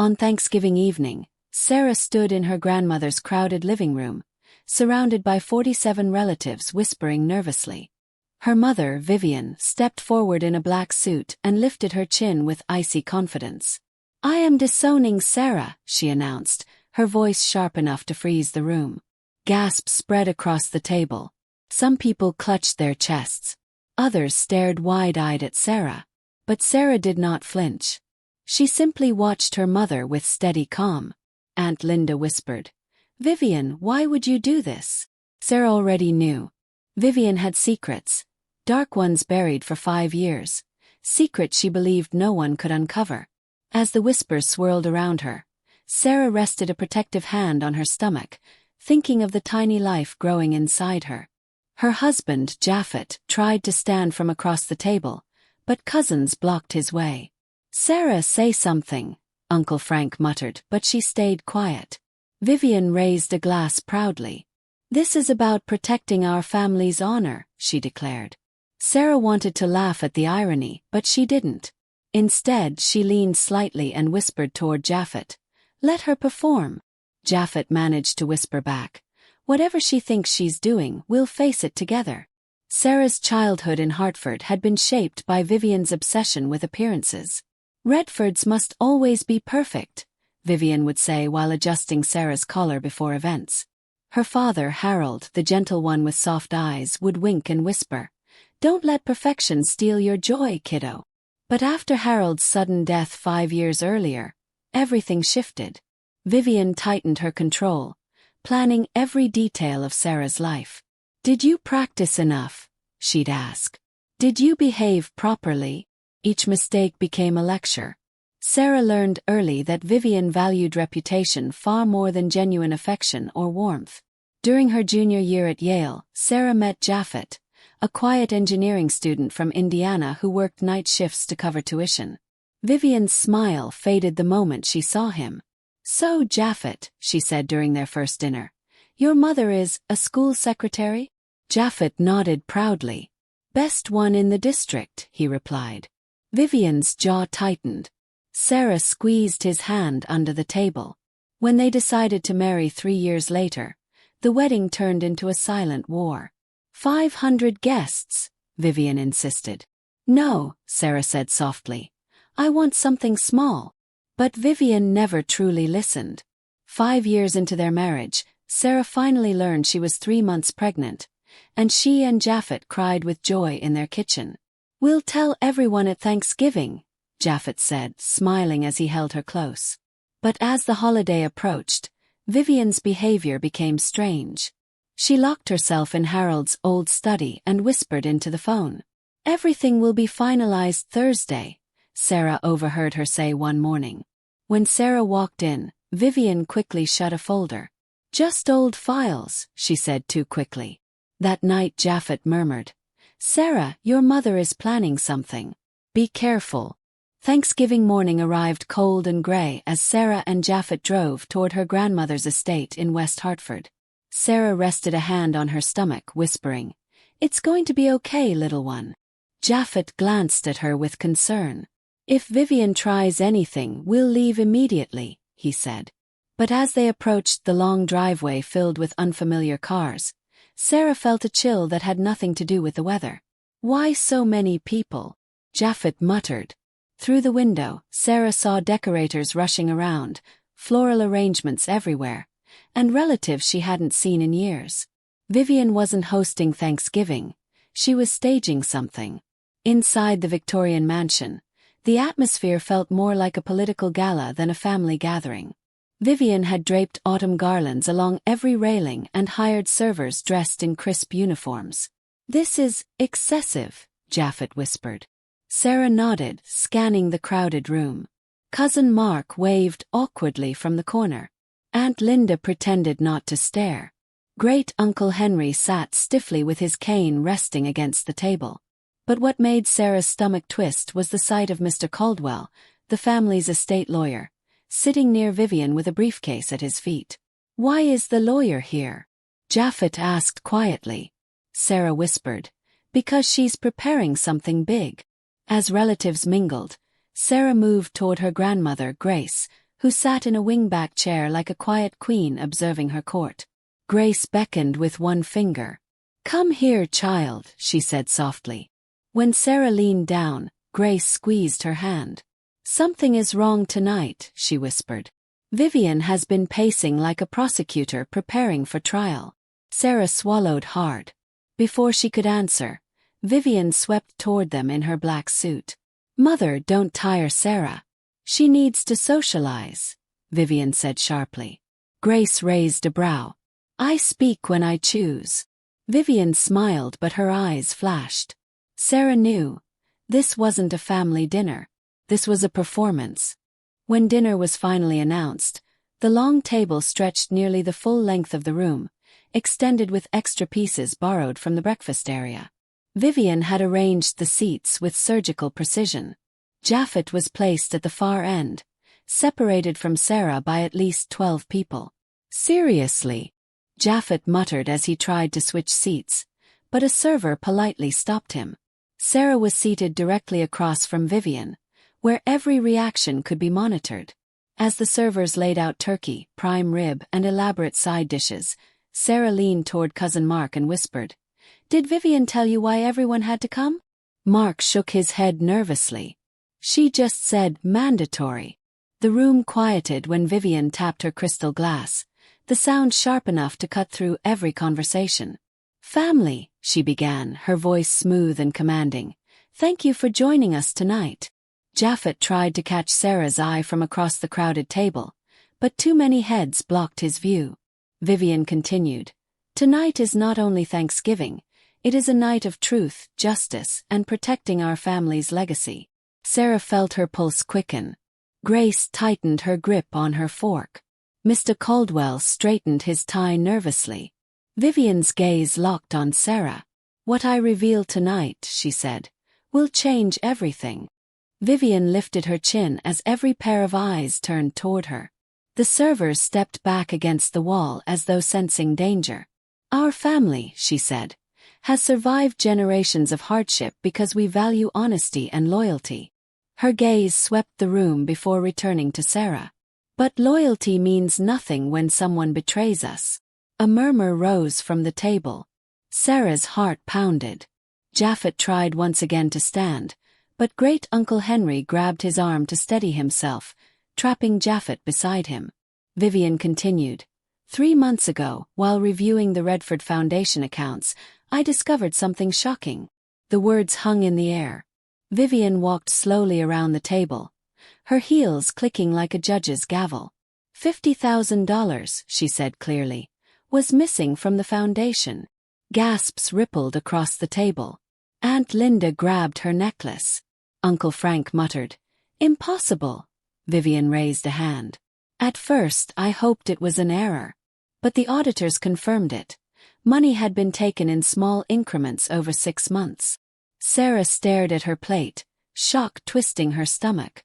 On Thanksgiving evening, Sarah stood in her grandmother's crowded living room, surrounded by 47 relatives whispering nervously. Her mother, Vivian, stepped forward in a black suit and lifted her chin with icy confidence. "I am disowning Sarah," she announced, her voice sharp enough to freeze the room. Gasps spread across the table. Some people clutched their chests. Others stared wide-eyed at Sarah. But Sarah did not flinch. She simply watched her mother with steady calm. Aunt Linda whispered, "Vivian, why would you do this?" Sarah already knew. Vivian had secrets. Dark ones buried for 5 years. Secrets she believed no one could uncover. As the whispers swirled around her, Sarah rested a protective hand on her stomach, thinking of the tiny life growing inside her. Her husband, Japhet, tried to stand from across the table, but cousins blocked his way. "Sarah, say something," Uncle Frank muttered, but she stayed quiet. Vivian raised a glass proudly. "This is about protecting our family's honor," she declared. Sarah wanted to laugh at the irony, but she didn't. Instead, she leaned slightly and whispered toward Japhet, "Let her perform." Japhet managed to whisper back, "Whatever she thinks she's doing, we'll face it together." Sarah's childhood in Hartford had been shaped by Vivian's obsession with appearances. "Redfords must always be perfect," Vivian would say while adjusting Sarah's collar before events. Her father, Harold, the gentle one with soft eyes, would wink and whisper, "Don't let perfection steal your joy, kiddo." But after Harold's sudden death 5 years earlier, everything shifted. Vivian tightened her control, planning every detail of Sarah's life. "Did you practice enough?" she'd ask. "Did you behave properly?" Each mistake became a lecture. Sarah learned early that Vivian valued reputation far more than genuine affection or warmth. During her junior year at Yale, Sarah met Japhet, a quiet engineering student from Indiana who worked night shifts to cover tuition. Vivian's smile faded the moment she saw him. "So, Japhet," she said during their first dinner, "your mother is a school secretary?" Japhet nodded proudly. "Best one in the district," he replied. Vivian's jaw tightened. Sarah squeezed his hand under the table. When they decided to marry 3 years later, the wedding turned into a silent war. 500 guests, Vivian insisted. "No," Sarah said softly. "I want something small." But Vivian never truly listened. 5 years into their marriage, Sarah finally learned she was 3 months pregnant, and she and Japhet cried with joy in their kitchen. "We'll tell everyone at Thanksgiving," Japhet said, smiling as he held her close. But as the holiday approached, Vivian's behavior became strange. She locked herself in Harold's old study and whispered into the phone. "Everything will be finalized Thursday," Sarah overheard her say one morning. When Sarah walked in, Vivian quickly shut a folder. "Just old files," she said too quickly. That night Japhet murmured, "Sarah, your mother is planning something. Be careful." Thanksgiving morning arrived cold and gray as Sarah and Japhet drove toward her grandmother's estate in West Hartford. Sarah rested a hand on her stomach, whispering, "It's going to be okay, little one." Japhet glanced at her with concern. "If Vivian tries anything, we'll leave immediately," he said. But as they approached the long driveway filled with unfamiliar cars, Sarah felt a chill that had nothing to do with the weather. "Why so many people?" Japhet muttered. Through the window, Sarah saw decorators rushing around, floral arrangements everywhere, and relatives she hadn't seen in years. Vivian wasn't hosting Thanksgiving, she was staging something. Inside the Victorian mansion, the atmosphere felt more like a political gala than a family gathering. Vivian had draped autumn garlands along every railing and hired servers dressed in crisp uniforms. "This is excessive," Japhet whispered. Sarah nodded, scanning the crowded room. Cousin Mark waved awkwardly from the corner. Aunt Linda pretended not to stare. Great Uncle Henry sat stiffly with his cane resting against the table. But what made Sarah's stomach twist was the sight of Mr. Caldwell, the family's estate lawyer, sitting near Vivian with a briefcase at his feet. "Why is the lawyer here?" Japhet asked quietly. Sarah whispered, "Because she's preparing something big." As relatives mingled, Sarah moved toward her grandmother, Grace, who sat in a wingback chair like a quiet queen observing her court. Grace beckoned with one finger. "Come here, child," she said softly. When Sarah leaned down, Grace squeezed her hand. "Something is wrong tonight," she whispered. "Vivian has been pacing like a prosecutor preparing for trial." Sarah swallowed hard. Before she could answer, Vivian swept toward them in her black suit. "Mother, don't tire Sarah. She needs to socialize," Vivian said sharply. Grace raised a brow. "I speak when I choose." Vivian smiled, but her eyes flashed. Sarah knew. This wasn't a family dinner. This was a performance. When dinner was finally announced, the long table stretched nearly the full length of the room, extended with extra pieces borrowed from the breakfast area. Vivian had arranged the seats with surgical precision. Japhet was placed at the far end, separated from Sarah by at least 12 people. "Seriously?" Japhet muttered as he tried to switch seats, but a server politely stopped him. Sarah was seated directly across from Vivian, where every reaction could be monitored. As the servers laid out turkey, prime rib, and elaborate side dishes, Sarah leaned toward Cousin Mark and whispered, "Did Vivian tell you why everyone had to come?" Mark shook his head nervously. "She just said mandatory." The room quieted when Vivian tapped her crystal glass, the sound sharp enough to cut through every conversation. "Family," she began, her voice smooth and commanding. "Thank you for joining us tonight." Japhet tried to catch Sarah's eye from across the crowded table, but too many heads blocked his view. Vivian continued, "Tonight is not only Thanksgiving, it is a night of truth, justice, and protecting our family's legacy." Sarah felt her pulse quicken. Grace tightened her grip on her fork. Mr. Caldwell straightened his tie nervously. Vivian's gaze locked on Sarah. "What I reveal tonight," she said, "will change everything." Vivian lifted her chin as every pair of eyes turned toward her. The servers stepped back against the wall as though sensing danger. "Our family," she said, "has survived generations of hardship because we value honesty and loyalty." Her gaze swept the room before returning to Sarah. "But loyalty means nothing when someone betrays us." A murmur rose from the table. Sarah's heart pounded. Japhet tried once again to stand, but Great Uncle Henry grabbed his arm to steady himself, trapping Japhet beside him. Vivian continued, 3 months ago, while reviewing the Redford Foundation accounts, I discovered something shocking." The words hung in the air. Vivian walked slowly around the table, her heels clicking like a judge's gavel. $50,000, she said clearly, was missing from the foundation. Gasps rippled across the table. Aunt Linda grabbed her necklace. Uncle Frank muttered, "Impossible." Vivian raised a hand. "At first I hoped it was an error. But the auditors confirmed it. Money had been taken in small increments over 6 months." Sarah stared at her plate, shock twisting her stomach.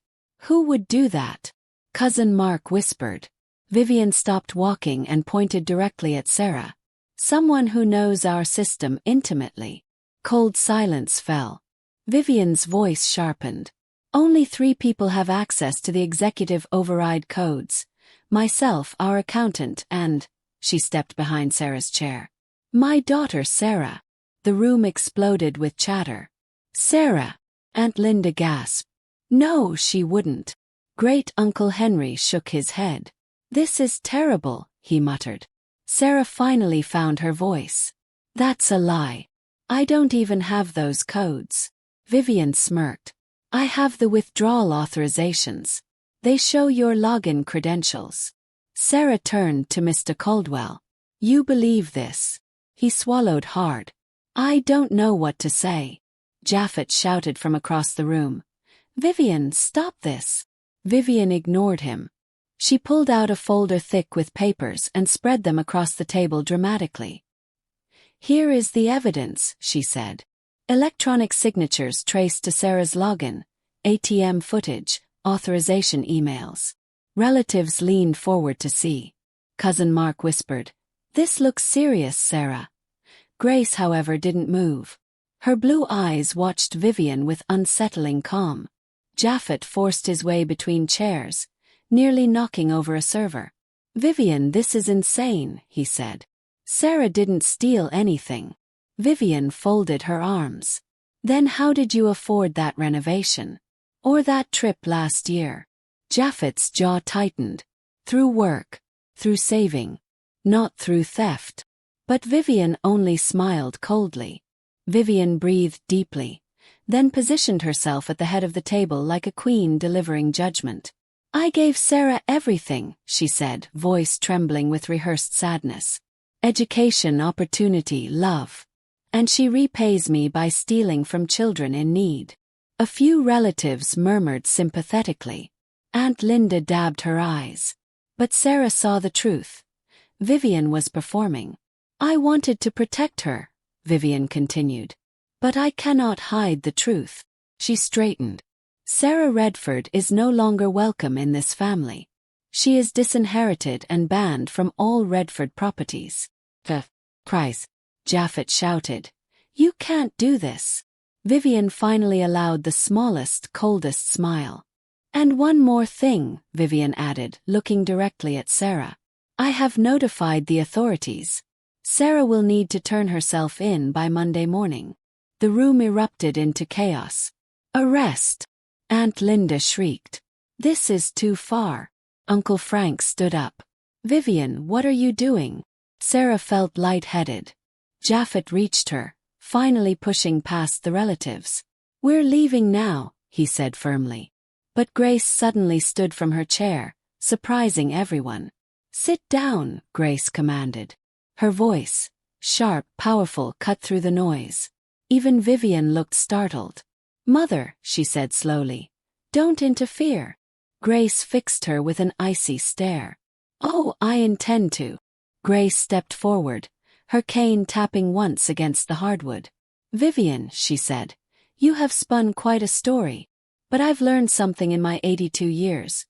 "Who would do that?" Cousin Mark whispered. Vivian stopped walking and pointed directly at Sarah. "Someone who knows our system intimately." Cold silence fell. Vivian's voice sharpened. "Only 3 people have access to the executive override codes. Myself, our accountant, and..." She stepped behind Sarah's chair. "My daughter Sarah." The room exploded with chatter. "Sarah!" Aunt Linda gasped. "No, she wouldn't." Great Uncle Henry shook his head. "This is terrible," he muttered. Sarah finally found her voice. "That's a lie. I don't even have those codes." Vivian smirked. "I have the withdrawal authorizations. They show your login credentials." Sarah turned to Mr. Caldwell. "You believe this?" He swallowed hard. "I don't know what to say." Japhet shouted from across the room. "Vivian, stop this." Vivian ignored him. She pulled out a folder thick with papers and spread them across the table dramatically. "Here is the evidence," she said. Electronic signatures traced to Sarah's login, ATM footage, authorization emails. Relatives leaned forward to see. Cousin Mark whispered, "This looks serious, Sarah." Grace, however, didn't move. Her blue eyes watched Vivian with unsettling calm. Japhet forced his way between chairs, nearly knocking over a server. "Vivian, this is insane," he said. "Sarah didn't steal anything." Vivian folded her arms. "Then how did you afford that renovation? Or that trip last year?" Japhet's jaw tightened. "Through work. Through saving. Not through theft." But Vivian only smiled coldly. Vivian breathed deeply, then positioned herself at the head of the table like a queen delivering judgment. "I gave Sarah everything," she said, voice trembling with rehearsed sadness. "Education, opportunity, love. And she repays me by stealing from children in need." A few relatives murmured sympathetically. Aunt Linda dabbed her eyes. But Sarah saw the truth. Vivian was performing. "I wanted to protect her," Vivian continued. "But I cannot hide the truth." She straightened. "Sarah Redford is no longer welcome in this family. She is disinherited and banned from all Redford properties." "Price," Japhet shouted. "You can't do this." Vivian finally allowed the smallest, coldest smile. "And one more thing," Vivian added, looking directly at Sarah. "I have notified the authorities. Sarah will need to turn herself in by Monday morning." The room erupted into chaos. "Arrest!" Aunt Linda shrieked. "This is too far." Uncle Frank stood up. "Vivian, what are you doing?" Sarah felt lightheaded. Japhet reached her, finally pushing past the relatives. "We're leaving now," he said firmly. But Grace suddenly stood from her chair, surprising everyone. "Sit down," Grace commanded. Her voice, sharp, powerful, cut through the noise. Even Vivian looked startled. "Mother," she said slowly, "don't interfere." Grace fixed her with an icy stare. "Oh, I intend to." Grace stepped forward, her cane tapping once against the hardwood. "Vivian," she said, "you have spun quite a story. But I've learned something in my 82 years.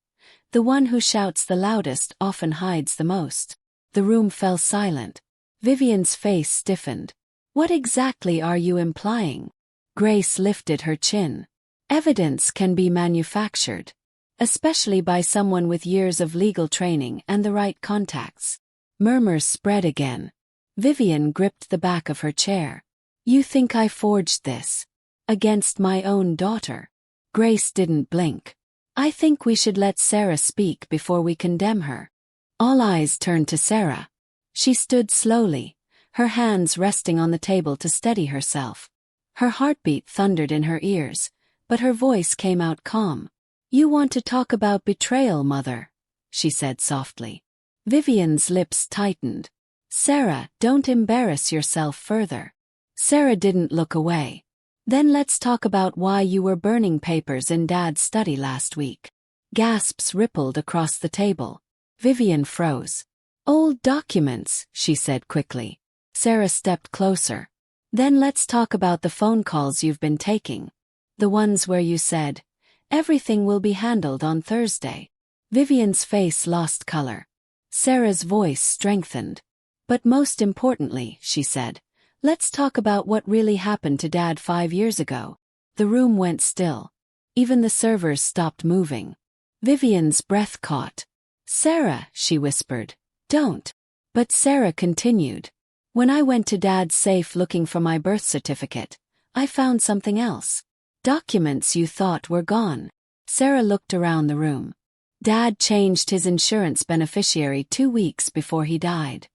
The one who shouts the loudest often hides the most." The room fell silent. Vivian's face stiffened. "What exactly are you implying?" Grace lifted her chin. "Evidence can be manufactured. Especially by someone with years of legal training and the right contacts." Murmurs spread again. Vivian gripped the back of her chair. "You think I forged this? Against my own daughter?" Grace didn't blink. "I think we should let Sarah speak before we condemn her." All eyes turned to Sarah. She stood slowly, her hands resting on the table to steady herself. Her heartbeat thundered in her ears, but her voice came out calm. "You want to talk about betrayal, Mother," she said softly. Vivian's lips tightened. "Sarah, don't embarrass yourself further." Sarah didn't look away. "Then let's talk about why you were burning papers in Dad's study last week." Gasps rippled across the table. Vivian froze. "Old documents," she said quickly. Sarah stepped closer. "Then let's talk about the phone calls you've been taking. The ones where you said, 'Everything will be handled on Thursday.'" Vivian's face lost color. Sarah's voice strengthened. "But most importantly," she said, "let's talk about what really happened to Dad 5 years ago." The room went still. Even the servers stopped moving. Vivian's breath caught. "Sarah," she whispered, "don't." But Sarah continued. "When I went to Dad's safe looking for my birth certificate, I found something else. Documents you thought were gone." Sarah looked around the room. "Dad changed his insurance beneficiary 2 weeks before he died.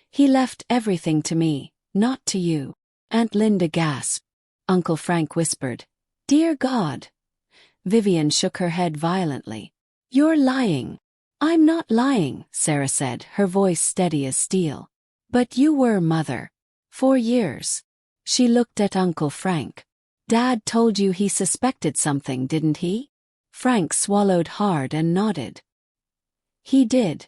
He left everything to me, not to you." Aunt Linda gasped. Uncle Frank whispered, "Dear God." Vivian shook her head violently. "You're lying." "I'm not lying," Sarah said, her voice steady as steel. "But you were, Mother. 4 years." She looked at Uncle Frank. "Dad told you he suspected something, didn't he?" Frank swallowed hard and nodded. "He did.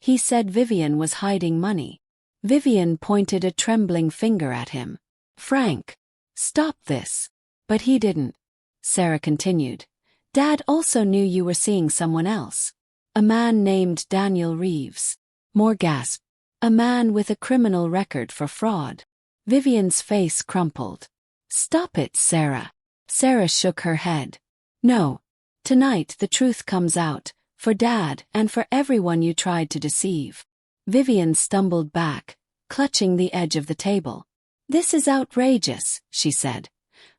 He said Vivian was hiding money." Vivian pointed a trembling finger at him. "Frank, stop this." "But he didn't," Sarah continued. "Dad also knew you were seeing someone else. A man named Daniel Reeves." More gasp. "A man with a criminal record for fraud." Vivian's face crumpled. "Stop it, Sarah." Sarah shook her head. "No. Tonight the truth comes out, For Dad, and for everyone you tried to deceive. Vivian stumbled back, clutching the edge of the table. This is outrageous, she said,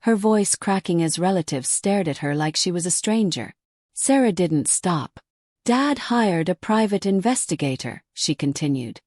her voice cracking as relatives stared at her like she was a stranger. Sarah didn't stop. Dad hired a private investigator, she continued.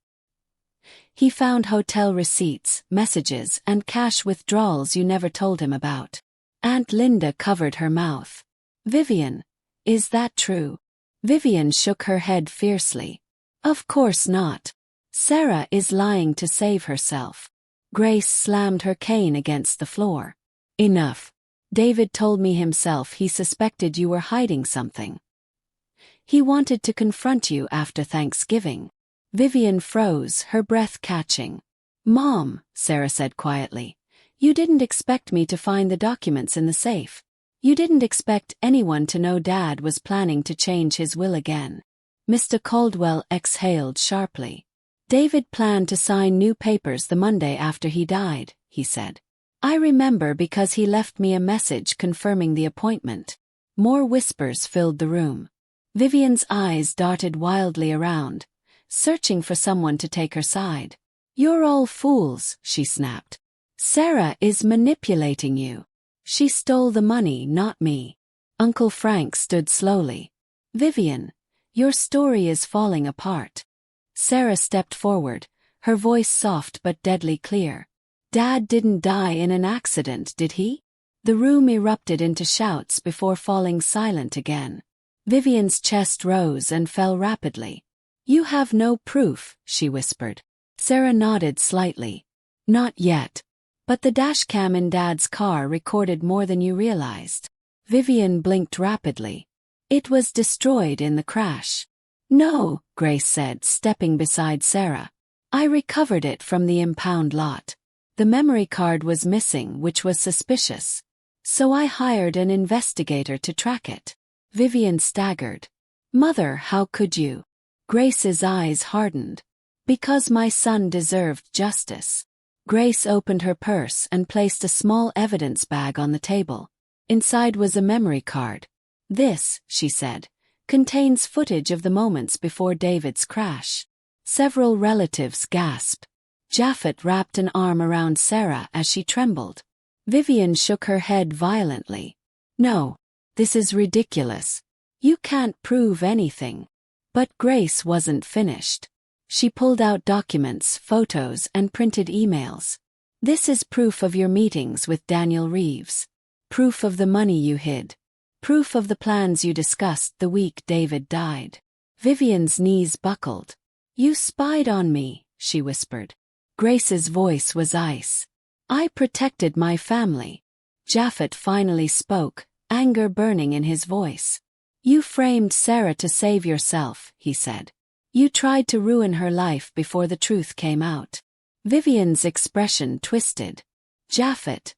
He found hotel receipts, messages, and cash withdrawals you never told him about. Aunt Linda covered her mouth. Vivian, is that true? Vivian shook her head fiercely. Of course not. Sarah is lying to save herself. Grace slammed her cane against the floor. Enough. David told me himself he suspected you were hiding something. He wanted to confront you after Thanksgiving. Vivian froze, her breath catching. Mom, Sarah said quietly, you didn't expect me to find the documents in the safe. You didn't expect anyone to know Dad was planning to change his will again. Mr. Caldwell exhaled sharply. David planned to sign new papers the Monday after he died, he said. I remember because he left me a message confirming the appointment. More whispers filled the room. Vivian's eyes darted wildly around, searching for someone to take her side. You're all fools, she snapped. Sarah is manipulating you. She stole the money, not me. Uncle Frank stood slowly. Vivian, your story is falling apart. Sarah stepped forward, her voice soft but deadly clear. Dad didn't die in an accident, did he? The room erupted into shouts before falling silent again. Vivian's chest rose and fell rapidly. You have no proof, she whispered. Sarah nodded slightly. Not yet. But the dashcam in Dad's car recorded more than you realized. Vivian blinked rapidly. It was destroyed in the crash. No, Grace said, stepping beside Sarah. I recovered it from the impound lot. The memory card was missing, which was suspicious. So I hired an investigator to track it. Vivian staggered. Mother, how could you? Grace's eyes hardened. Because my son deserved justice. Grace opened her purse and placed a small evidence bag on the table. Inside was a memory card. This, she said, contains footage of the moments before David's crash. Several relatives gasped. Japhet wrapped an arm around Sarah as she trembled. Vivian shook her head violently. No, this is ridiculous. You can't prove anything. But Grace wasn't finished. She pulled out documents, photos, and printed emails. This is proof of your meetings with Daniel Reeves. Proof of the money you hid. Proof of the plans you discussed the week David died. Vivian's knees buckled. You spied on me, she whispered. Grace's voice was ice. I protected my family. Japhet finally spoke, anger burning in his voice. You framed Sarah to save yourself, he said. You tried to ruin her life before the truth came out. Vivian's expression twisted. Japhet,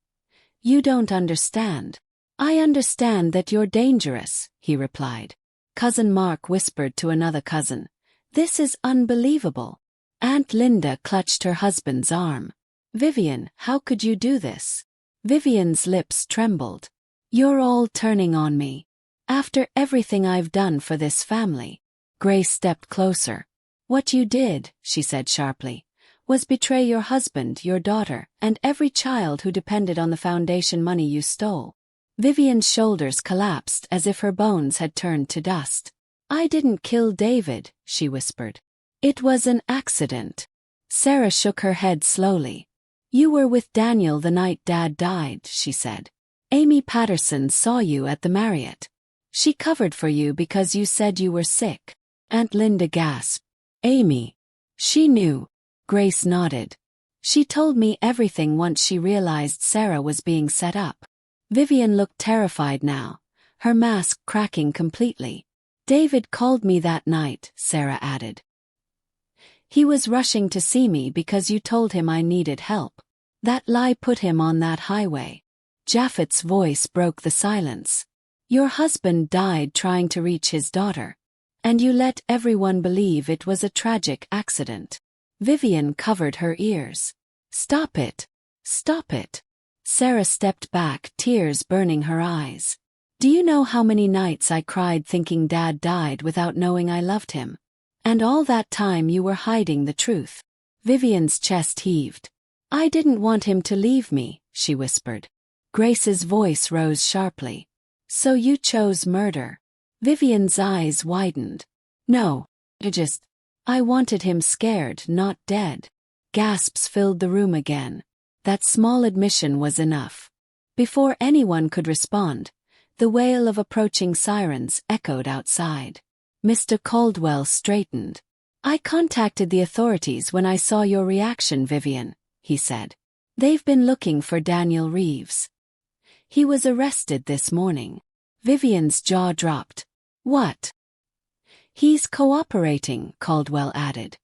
you don't understand. I understand that you're dangerous, he replied. Cousin Mark whispered to another cousin. This is unbelievable. Aunt Linda clutched her husband's arm. Vivian, how could you do this? Vivian's lips trembled. You're all turning on me. After everything I've done for this family. Grace stepped closer. What you did, she said sharply, was betray your husband, your daughter, and every child who depended on the foundation money you stole. Vivian's shoulders collapsed as if her bones had turned to dust. I didn't kill David, she whispered. It was an accident. Sarah shook her head slowly. You were with Daniel the night Dad died, she said. Amy Patterson saw you at the Marriott. She covered for you because you said you were sick. Aunt Linda gasped. Amy. She knew. Grace nodded. She told me everything once she realized Sarah was being set up. Vivian looked terrified now, her mask cracking completely. David called me that night, Sarah added. He was rushing to see me because you told him I needed help. That lie put him on that highway. Japhet's voice broke the silence. Your husband died trying to reach his daughter. And you let everyone believe it was a tragic accident. Vivian covered her ears. Stop it. Stop it. Sarah stepped back, tears burning her eyes. Do you know how many nights I cried thinking Dad died without knowing I loved him? And all that time you were hiding the truth." Vivian's chest heaved. "I didn't want him to leave me," she whispered. Grace's voice rose sharply. "So you chose murder?" Vivian's eyes widened. "No, I wanted him scared, not dead." Gasps filled the room again. That small admission was enough. Before anyone could respond, the wail of approaching sirens echoed outside. Mr. Caldwell straightened. "I contacted the authorities when I saw your reaction, Vivian," he said. "They've been looking for Daniel Reeves. He was arrested this morning." Vivian's jaw dropped. "What?" "He's cooperating," Caldwell added.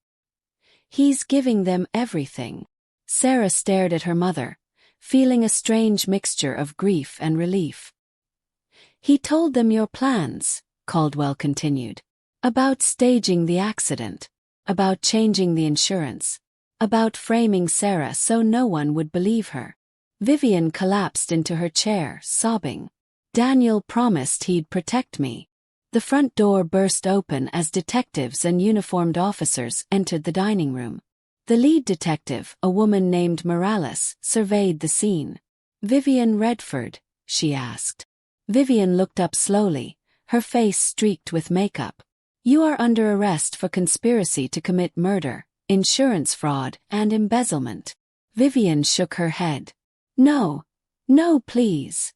"He's giving them everything." Sarah stared at her mother, feeling a strange mixture of grief and relief. "He told them your plans," Caldwell continued. "About staging the accident. About changing the insurance. About framing Sarah so no one would believe her." Vivian collapsed into her chair, sobbing. "Daniel promised he'd protect me." The front door burst open as detectives and uniformed officers entered the dining room. The lead detective, a woman named Morales, surveyed the scene. "Vivian Redford?" she asked. Vivian looked up slowly, her face streaked with makeup. "You are under arrest for conspiracy to commit murder, insurance fraud, and embezzlement." Vivian shook her head. "No, no, please."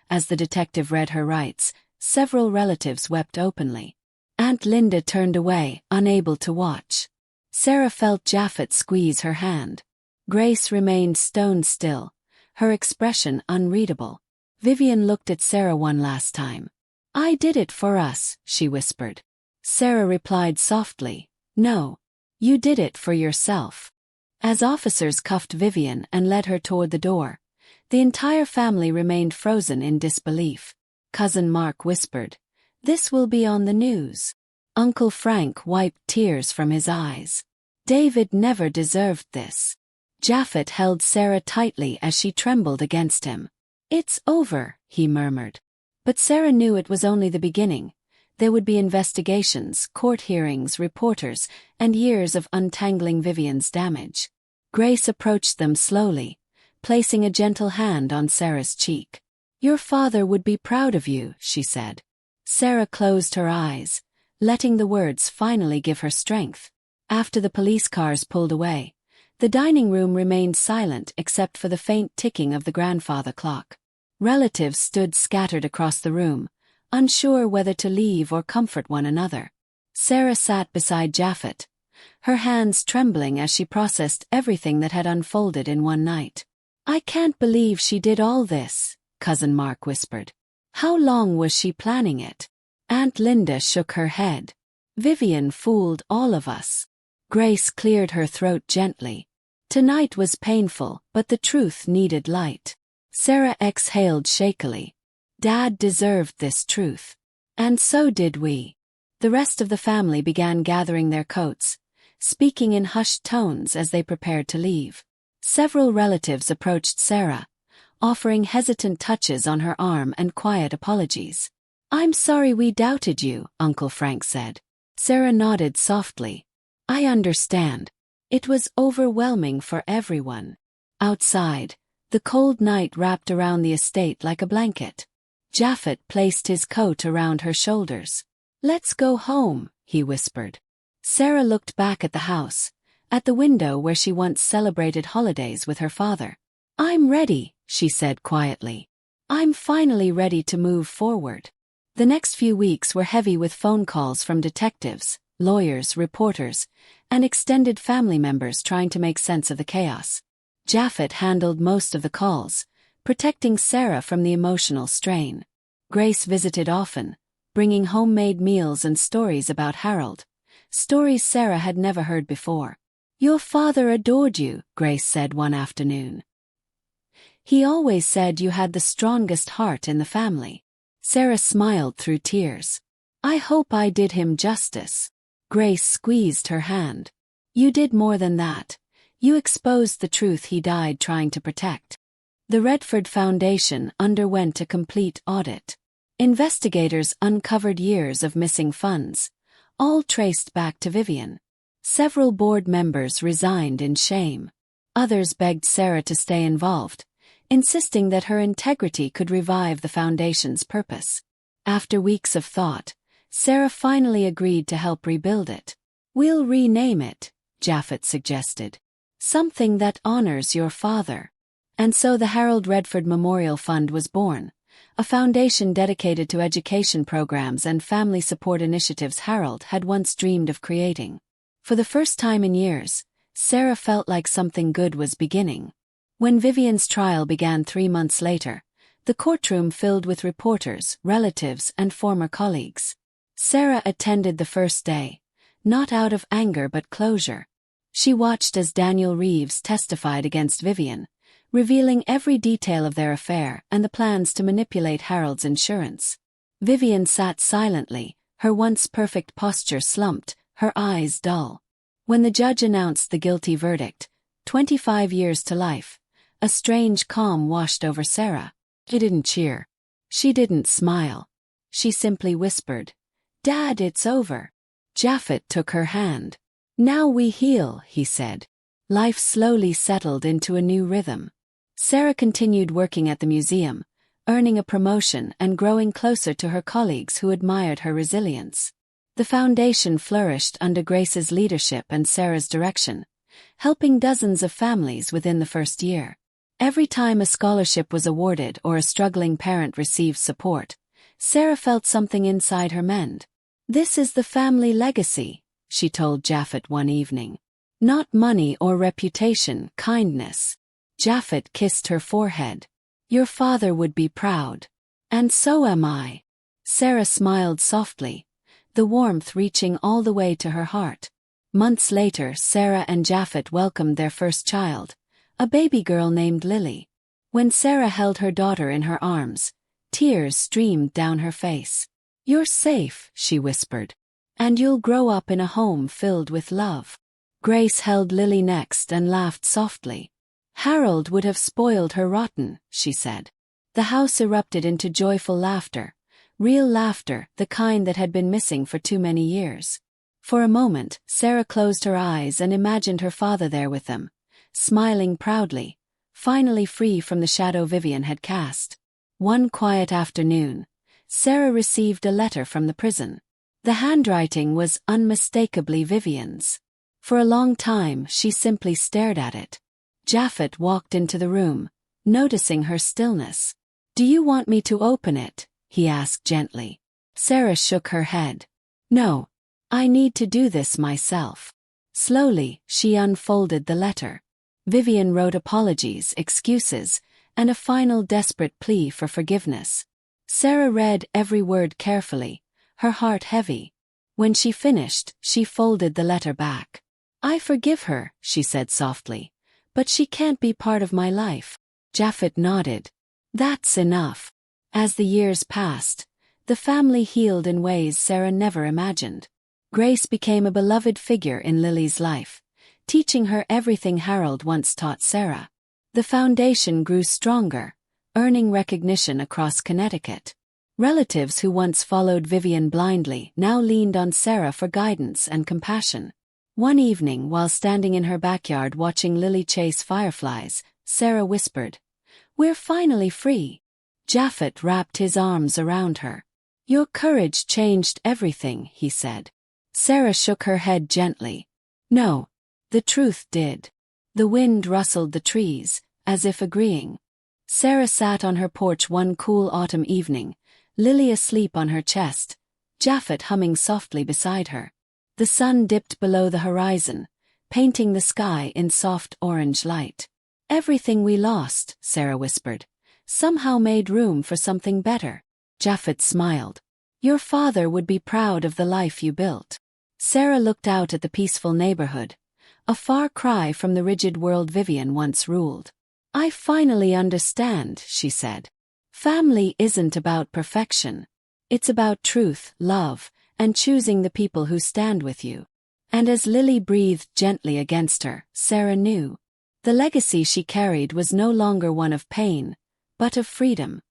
As the detective read her rights, several relatives wept openly. Aunt Linda turned away, unable to watch. Sarah felt Japhet squeeze her hand. Grace remained stone still, her expression unreadable. Vivian looked at Sarah one last time. "I did it for us," she whispered. Sarah replied softly, "No. You did it for yourself." As officers cuffed Vivian and led her toward the door, the entire family remained frozen in disbelief. Cousin Mark whispered, "This will be on the news." Uncle Frank wiped tears from his eyes. David never deserved this. Japhet held Sarah tightly as she trembled against him. "It's over," he murmured. But Sarah knew it was only the beginning. There would be investigations, court hearings, reporters, and years of untangling Vivian's damage. Grace approached them slowly, placing a gentle hand on Sarah's cheek. "Your father would be proud of you," she said. Sarah closed her eyes, letting the words finally give her strength. After the police cars pulled away, the dining room remained silent except for the faint ticking of the grandfather clock. Relatives stood scattered across the room, unsure whether to leave or comfort one another. Sarah sat beside Japhet, her hands trembling as she processed everything that had unfolded in one night. "I can't believe she did all this," Cousin Mark whispered. "How long was she planning it?" Aunt Linda shook her head. "Vivian fooled all of us." Grace cleared her throat gently. "Tonight was painful, but the truth needed light." Sarah exhaled shakily. "Dad deserved this truth. And so did we." The rest of the family began gathering their coats, speaking in hushed tones as they prepared to leave. Several relatives approached Sarah, offering hesitant touches on her arm and quiet apologies. "I'm sorry we doubted you," Uncle Frank said. Sarah nodded softly. "I understand. It was overwhelming for everyone." Outside, the cold night wrapped around the estate like a blanket. Japhet placed his coat around her shoulders. "Let's go home," he whispered. Sarah looked back at the house, at the window where she once celebrated holidays with her father. "I'm ready," she said quietly. "I'm finally ready to move forward." The next few weeks were heavy with phone calls from detectives, lawyers, reporters, and extended family members trying to make sense of the chaos. Japhet handled most of the calls, protecting Sarah from the emotional strain. Grace visited often, bringing homemade meals and stories about Harold, stories Sarah had never heard before. "Your father adored you," Grace said one afternoon. "He always said you had the strongest heart in the family." Sarah smiled through tears. "I hope I did him justice." Grace squeezed her hand. "You did more than that. You exposed the truth he died trying to protect." The Redford Foundation underwent a complete audit. Investigators uncovered years of missing funds, all traced back to Vivian. Several board members resigned in shame. Others begged Sarah to stay involved, insisting that her integrity could revive the foundation's purpose. After weeks of thought, Sarah finally agreed to help rebuild it. "We'll rename it," Japhet suggested. "Something that honors your father." And so the Harold Redford Memorial Fund was born, a foundation dedicated to education programs and family support initiatives Harold had once dreamed of creating. For the first time in years, Sarah felt like something good was beginning. When Vivian's trial began 3 months later, the courtroom filled with reporters, relatives, and former colleagues. Sarah attended the first day, not out of anger but closure. She watched as Daniel Reeves testified against Vivian, revealing every detail of their affair and the plans to manipulate Harold's insurance. Vivian sat silently, her once perfect posture slumped, her eyes dull. When the judge announced the guilty verdict, 25 years to life, a strange calm washed over Sarah. She didn't cheer. She didn't smile. She simply whispered, "Dad, it's over." Japhet took her hand. "Now we heal," he said. Life slowly settled into a new rhythm. Sarah continued working at the museum, earning a promotion and growing closer to her colleagues who admired her resilience. The foundation flourished under Grace's leadership and Sarah's direction, helping dozens of families within the first year. Every time a scholarship was awarded or a struggling parent received support, Sarah felt something inside her mend. "This is the family legacy," she told Japhet one evening. "Not money or reputation, kindness." Japhet kissed her forehead. "Your father would be proud. And so am I." Sarah smiled softly, the warmth reaching all the way to her heart. Months later, Sarah and Japhet welcomed their first child, a baby girl named Lily. When Sarah held her daughter in her arms, tears streamed down her face. "You're safe," she whispered. "And you'll grow up in a home filled with love." Grace held Lily next and laughed softly. "Harold would have spoiled her rotten," she said. The house erupted into joyful laughter, real laughter, the kind that had been missing for too many years. For a moment, Sarah closed her eyes and imagined her father there with them, smiling proudly, finally free from the shadow Vivian had cast. One quiet afternoon, Sarah received a letter from the prison. The handwriting was unmistakably Vivian's. For a long time, she simply stared at it. Japhet walked into the room, noticing her stillness. "Do you want me to open it?" he asked gently. Sarah shook her head. "No. I need to do this myself." Slowly, she unfolded the letter. Vivian wrote apologies, excuses, and a final desperate plea for forgiveness. Sarah read every word carefully, her heart heavy. When she finished, she folded the letter back. "I forgive her," she said softly, "but she can't be part of my life." Japhet nodded. "That's enough." As the years passed, the family healed in ways Sarah never imagined. Grace became a beloved figure in Lily's life, teaching her everything Harold once taught Sarah. The foundation grew stronger, earning recognition across Connecticut. Relatives who once followed Vivian blindly now leaned on Sarah for guidance and compassion. One evening, while standing in her backyard watching Lily chase fireflies, Sarah whispered, "We're finally free." Japhet wrapped his arms around her. "Your courage changed everything," he said. Sarah shook her head gently. "No, the truth did." The wind rustled the trees, as if agreeing. Sarah sat on her porch one cool autumn evening, Lily asleep on her chest, Japhet humming softly beside her. The sun dipped below the horizon, painting the sky in soft orange light. "Everything we lost," Sarah whispered, "somehow made room for something better." Japhet smiled. "Your father would be proud of the life you built." Sarah looked out at the peaceful neighborhood, a far cry from the rigid world Vivian once ruled. "I finally understand," she said. "Family isn't about perfection. It's about truth, love, and choosing the people who stand with you." And as Lily breathed gently against her, Sarah knew. The legacy she carried was no longer one of pain, but of freedom.